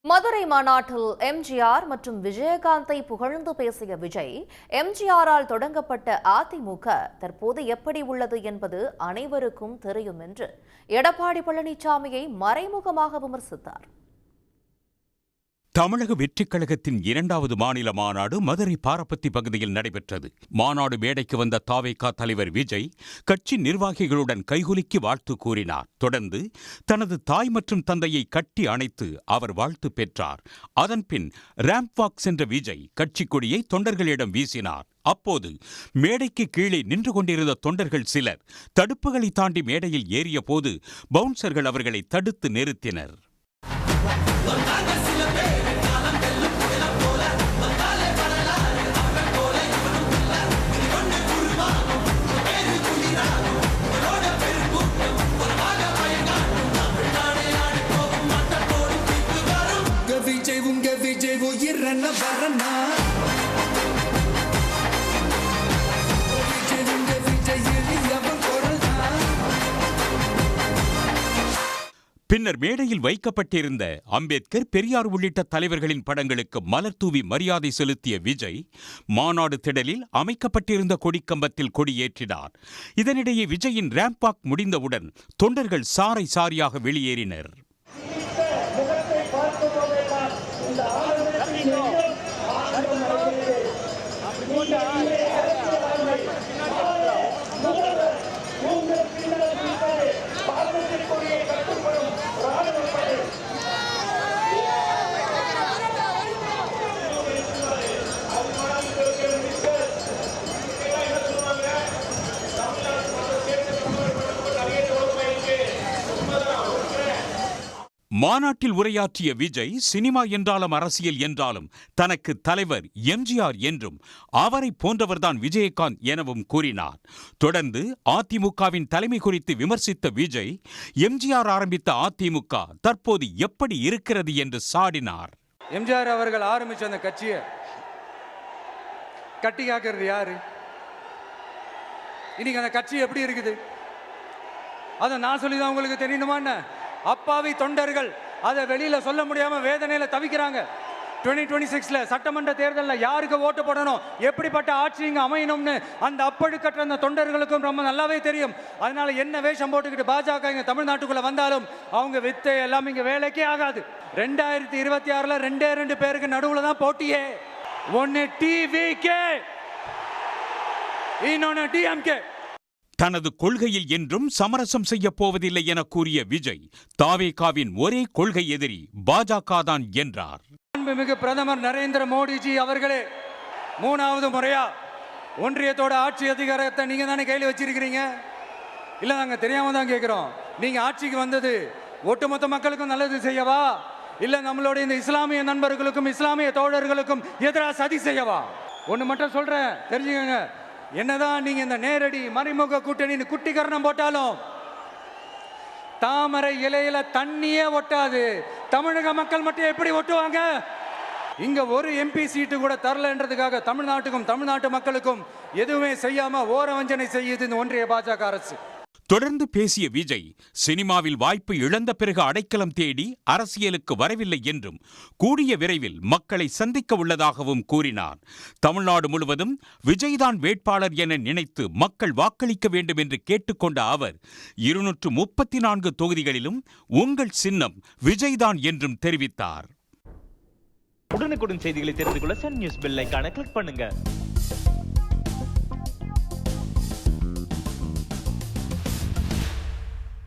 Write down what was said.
மதுரை மாநாட்டில் எம்ஜிஆர் மற்றும் விஜயகாந்தை புகழ்ந்து பேசிய விஜய், எம்ஜிஆரால் தொடங்கப்பட்ட அதிமுக தற்போது எப்படி உள்ளது என்பது அனைவருக்கும் தெரியும் என்று எடப்பாடி பழனிசாமியை மறைமுகமாக விமர்சித்தார். தமிழக வெற்றிக் கழகத்தின் 2வது மாநில மாநாடு மதுரை பாரப்பத்தி பகுதியில் நடைபெற்றது. மாநாடு மேடைக்கு வந்த தாவேகா தலைவர் விஜய் கட்சி நிர்வாகிகளுடன் கைகுலுக்கி வாழ்த்து கூறினார். தொடர்ந்து தனது தாய் மற்றும் தந்தையை கட்டி அணைத்து அவர் வாழ்த்து பெற்றார். அதன்பின் ரேம்ப் வாக் சென்ற விஜய் கட்சி கொடியை தொண்டர்களிடம் வீசினார். அப்போது மேடைக்கு கீழே நின்று கொண்டிருந்த தொண்டர்கள் சிலர் தடுப்புகளை தாண்டி மேடையில் ஏறிய போது பவுன்சர்கள் அவர்களை தடுத்து நிறுத்தினர். பின்னர் மேடையில் வைக்கப்பட்டிருந்த அம்பேத்கர், பெரியார் உள்ளிட்ட தலைவர்களின் படங்களுக்கு மலர் தூவி மரியாதை செலுத்திய விஜய் மாநாடு திடலில் அமைக்கப்பட்டிருந்த கொடிக்கம்பத்தில் கொடியேற்றினார். இதனிடையே விஜயின் ரேம்ப் வாக் முடிந்தவுடன் தொண்டர்கள் சாறை சாரியாக வெளியேறினர். மாநாட்டில் உரையாற்றிய விஜய், சினிமா என்றாலும் அரசியல் என்றாலும் தனக்கு தலைவர் எம்ஜிஆர் என்றும் அவரை போன்றவர்தான் விஜயகாந்த் எனவும் கூறினார். தொடர்ந்து அதிமுகவின் தலைமை குறித்து விமர்சித்த விஜய், எம்ஜிஆர் ஆரம்பித்த அதிமுக தற்போது எப்படி இருக்கிறது என்று சாடினார். எம்ஜிஆர் அவர்கள் ஆரம்பிச்ச அந்த கட்சியை கட்டி காக்கிறது யாரு? இன்னைக்கு அந்த கட்சி எப்படி இருக்குது அதை நான் சொல்லிதான் உங்களுக்கு தெரியணுமா? அப்பாவி தொண்டர்கள் அதை வெளியில சொல்ல முடியாம வேதனையில தவிக்கிறாங்க. 2026 சட்டமன்ற தேர்தலில் யாருக்கு ஓட்டு போடணும், எப்படிப்பட்ட ஆட்சி இங்க அமையணும்னு அந்த அப்பழுக்கற்ற அந்த தொண்டர்களுக்கும் ரொம்ப நல்லாவே தெரியும். அதனால என்ன வேஷம் போட்டுக்கிட்டு பாஜக இங்க தமிழ்நாட்டுக்குள்ள வந்தாலும் அவங்க வித்தை எல்லாம் இங்க வேலைக்கே ஆகாது. 2026 2 பேருக்கு நடுவுல தான் போட்டியே. ஒன்னு டிவிகே, இன்னொன்னு டிஎம்கே. தனது கொள்கையில் என்றும் சமரசம் செய்ய போவதில்லை என கூறிய விஜய், தாவேகாவின் ஒரே கொள்கை எதிரி பாஜக தான் என்றார். மாண்புமிகு பிரதமர் நரேந்திர மோடிஜி அவர்களே, 3வது முறையா ஒன்றியத்தோட ஆட்சி அதிகாரத்தை நீங்க தானே கையில் வச்சிருக்கிறீங்க. இல்ல நாங்க தெரியாம தான் கேட்கிறோம். நீங்க ஆட்சிக்கு வந்தது ஒட்டுமொத்த மக்களுக்கும் நல்லது செய்யவா, இல்ல நம்மளோட இந்த இஸ்லாமிய நண்பர்களுக்கும் இஸ்லாமிய தோழர்களுக்கும் எதிராக சதி செய்யவா? ஒண்ணு மட்டும் சொல்றேன், தெரிஞ்சுக்கங்க. என்னதான் நீங்க இந்த நேரடி மறைமுக கூட்டணி குட்டிகரணம் போட்டாலும் தாமரை இலையில தண்ணியே ஒட்டாது. தமிழக மக்கள் மட்டும் எப்படி ஒட்டுவாங்க? இங்க ஒரு எம்பி சீட்டு கூட தரலன்றதுக்காக தமிழ்நாட்டுக்கும் தமிழ்நாட்டு மக்களுக்கும் எதுவுமே செய்யாம ஓரவஞ்சனை செய்யுது இந்த ஒன்றிய பாஜக அரசு. தொடர்ந்து பேசிய விஜய், சினிமாவில் வாய்ப்பு இழந்த பிறகு அடைக்கலம் தேடி அரசியலுக்கு வரவில்லை என்றும் கூடிய விரைவில் மக்களை சந்திக்க உள்ளதாகவும் கூறினார். தமிழ்நாடு முழுவதும் விஜய்தான் வேட்பாளர் என நினைத்து மக்கள் வாக்களிக்க வேண்டும் என்று கேட்டுக்கொண்ட அவர், 234 தொகுதிகளிலும் உங்கள் சின்னம் விஜய்தான் என்றும் தெரிவித்தார். உடனுக்குடன் செய்திகளை தெரிந்து கொள்ள சன் நியூஸ் பெல் ஐகானை கிளிக் பண்ணுங்க.